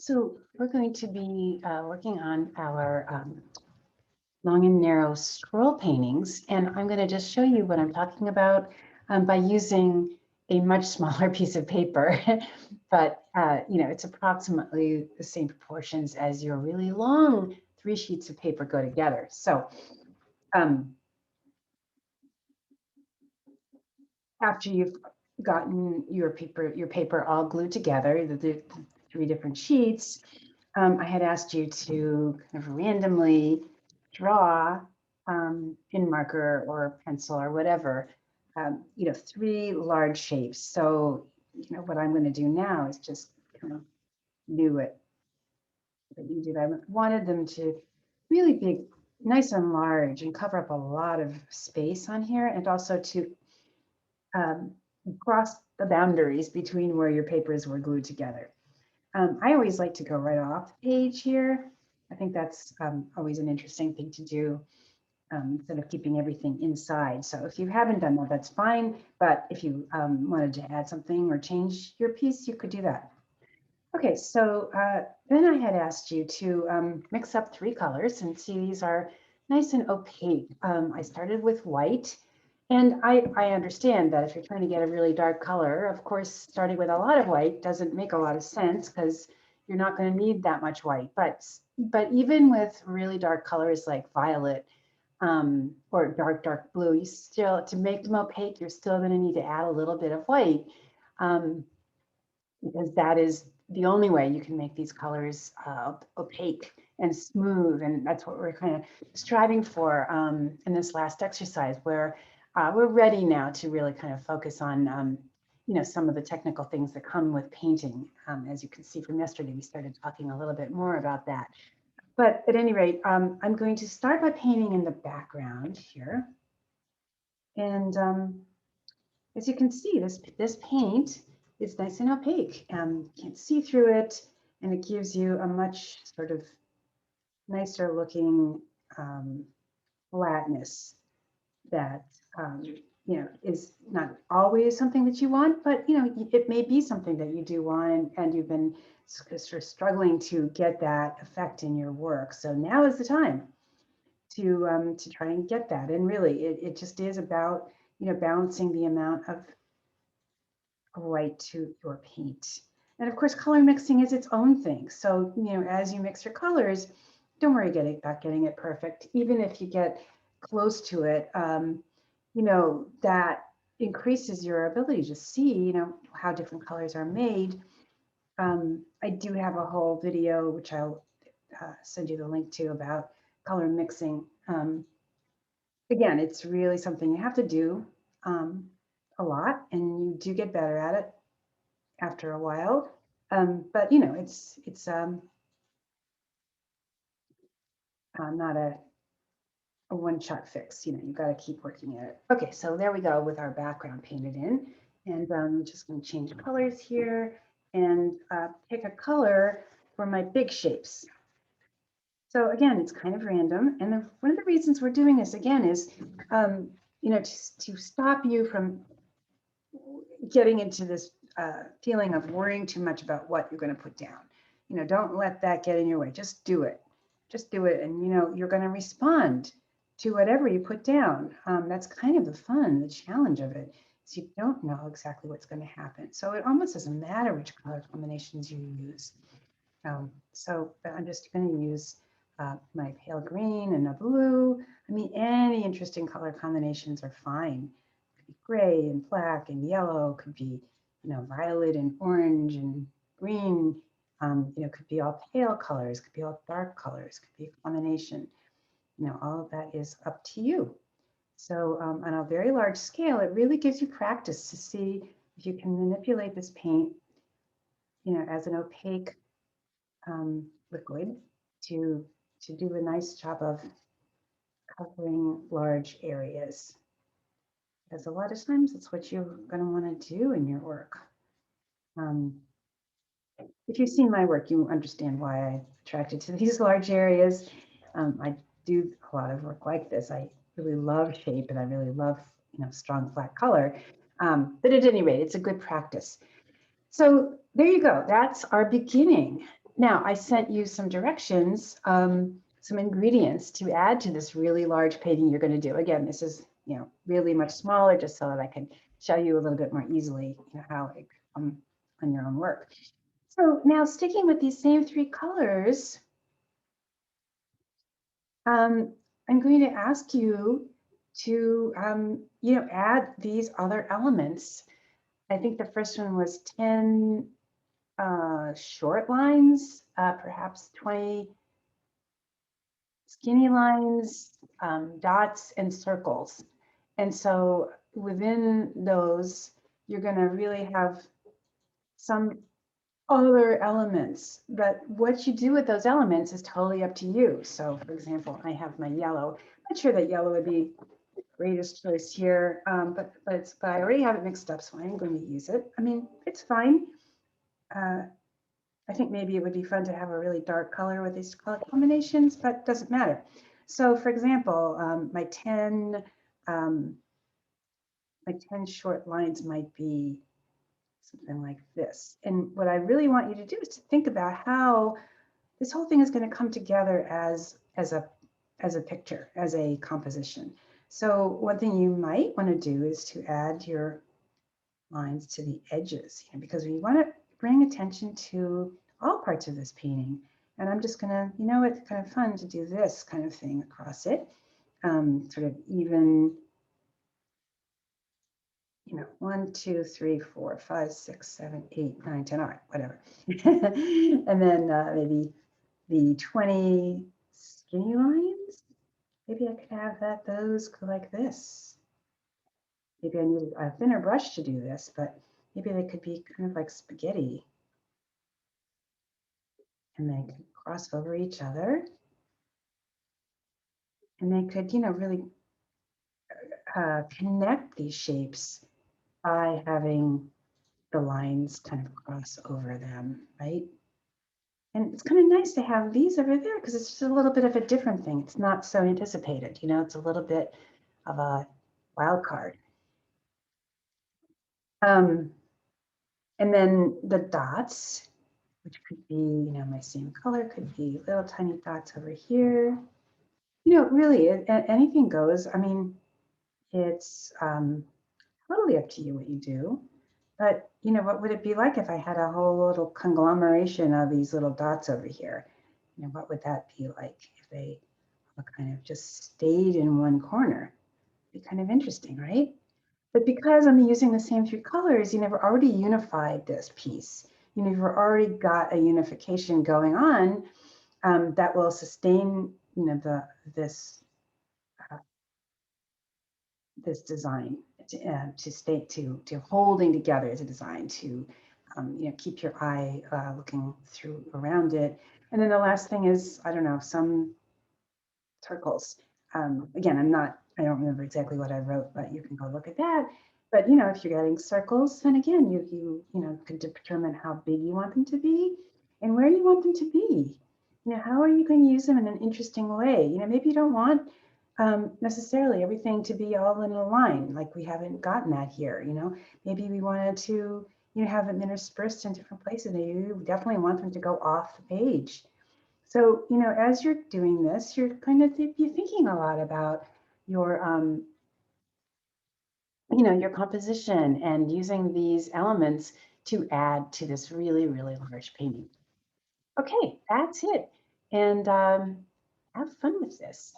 So we're going to be working on our long and narrow scroll paintings, and I'm going to just show you what I'm talking about by using a much smaller piece of paper, but it's approximately the same proportions as your really long 3 sheets of paper go together. So after you've gotten your paper all glued together, the 3 different sheets, I had asked you to kind of randomly draw in marker or pencil or whatever, 3 large shapes. So, what I'm going to do now is just kind of do it. That you did. I wanted them to really be nice and large and cover up a lot of space on here, and also to cross the boundaries between where your papers were glued together. I always like to go right off the page here. I think that's always an interesting thing to do instead of keeping everything inside. So if you haven't done that, that's fine. But if you wanted to add something or change your piece, you could do that. Okay, so then I had asked you to mix up 3 colors, and see, these are nice and opaque. I started with white. And I understand that if you're trying to get a really dark color, of course, starting with a lot of white doesn't make a lot of sense because you're not going to need that much white. But even with really dark colors like violet or dark blue, you still, to make them opaque, you're still going to need to add a little bit of white because that is the only way you can make these colors opaque and smooth. And that's what we're kind of striving for in this last exercise, where we're ready now to really kind of focus on, some of the technical things that come with painting. As you can see from yesterday, we started talking a little bit more about that. But at any rate, I'm going to start by painting in the background here. And as you can see, this paint is nice and opaque. You can't see through it, and it gives you a much sort of nicer looking flatness that is not always something that you want, but it may be something that you do want, and you've been sort of struggling to get that effect in your work. So now is the time to try and get that. And really, it just is about balancing the amount of white to your paint. And of course, color mixing is its own thing. So as you mix your colors, don't worry about getting it perfect. Even if you get close to it, that increases your ability to see, how different colors are made. I do have a whole video, which I'll send you the link to, about color mixing. Again, it's really something you have to do a lot, and you do get better at it after a while. But it's not a one-shot fix. You've got to keep working at it. Okay, so there we go with our background painted in. And I'm just going to change colors here and pick a color for my big shapes. So again, it's kind of random. And one of the reasons we're doing this again is, to stop you from getting into this feeling of worrying too much about what you're going to put down. Don't let that get in your way. Just do it. Just do it. And, you're going to respond to whatever you put down. That's kind of the fun, the challenge of it, is you don't know exactly what's going to happen. So it almost doesn't matter which color combinations you use. So I'm just going to use my pale green and a blue. I mean, any interesting color combinations are fine. It could be gray and black and yellow. It could be, violet and orange and green. Could be all pale colors. Could be all dark colors. Could be a combination. All of that is up to you. So on a very large scale, it really gives you practice to see if you can manipulate this paint, as an opaque liquid to do a nice job of covering large areas. Because a lot of times it's what you're going to want to do in your work. If you've seen my work, you understand why I'm attracted to these large areas. I do a lot of work like this. I really love shape, and I really love strong flat color. But at any rate, it's a good practice. So there you go. That's our beginning. Now I sent you some directions, some ingredients to add to this really large painting you're going to do. Again, this is, really much smaller, just so that I can show you a little bit more easily, how it on your own work. So now, sticking with these same three colors, I'm going to ask you to, add these other elements. I think the first one was 10 short lines, perhaps 20 skinny lines, dots, and circles. And so within those, you're going to really have some other elements, but what you do with those elements is totally up to you. So for example, I have my yellow. I'm not sure that yellow would be the greatest choice here, but I already have it mixed up, so I'm going to use it. I mean, it's fine. I think maybe it would be fun to have a really dark color with these color combinations, but it doesn't matter. So for example, my 10 short lines might be something like this. And what I really want you to do is to think about how this whole thing is going to come together as a picture, as a composition. So one thing you might want to do is to add your lines to the edges, because we want to bring attention to all parts of this painting. And I'm just gonna, it's kind of fun to do this kind of thing across it, sort of even, 1, 2, 3, 4, 5, 6, 7, 8, 9, 10, all right, whatever. And then maybe the 20 skinny lines. Maybe I could have those go like this. Maybe I need a thinner brush to do this, but maybe they could be kind of like spaghetti. And they could cross over each other. And they could, really connect these shapes by having the lines kind of cross over them, right? And it's kind of nice to have these over there because it's just a little bit of a different thing. It's not so anticipated, it's a little bit of a wild card. And then the dots, which could be, my same color, could be little tiny dots over here. Really, anything goes. I mean, it's totally up to you what you do. But, what would it be like if I had a whole little conglomeration of these little dots over here? What would that be like if they kind of just stayed in one corner? It'd be kind of interesting, right? But because I'm using the same three colors, we've already unified this piece. You've already got a unification going on that will sustain, this this design to stay to holding together as a design to keep your eye looking through around it. And then the last thing is, I don't know, some circles. Again, I don't remember exactly what I wrote, but you can go look at that. But if you're getting circles, then again, you could determine how big you want them to be and where you want them to be. How are you going to use them in an interesting way? Maybe you don't want necessarily everything to be all in a line, like we haven't gotten that here. Maybe we wanted to have them interspersed in different places. You definitely want them to go off the page. So, as you're doing this, you're going to be thinking a lot about your, your composition and using these elements to add to this really, really large painting. Okay, that's it. And have fun with this.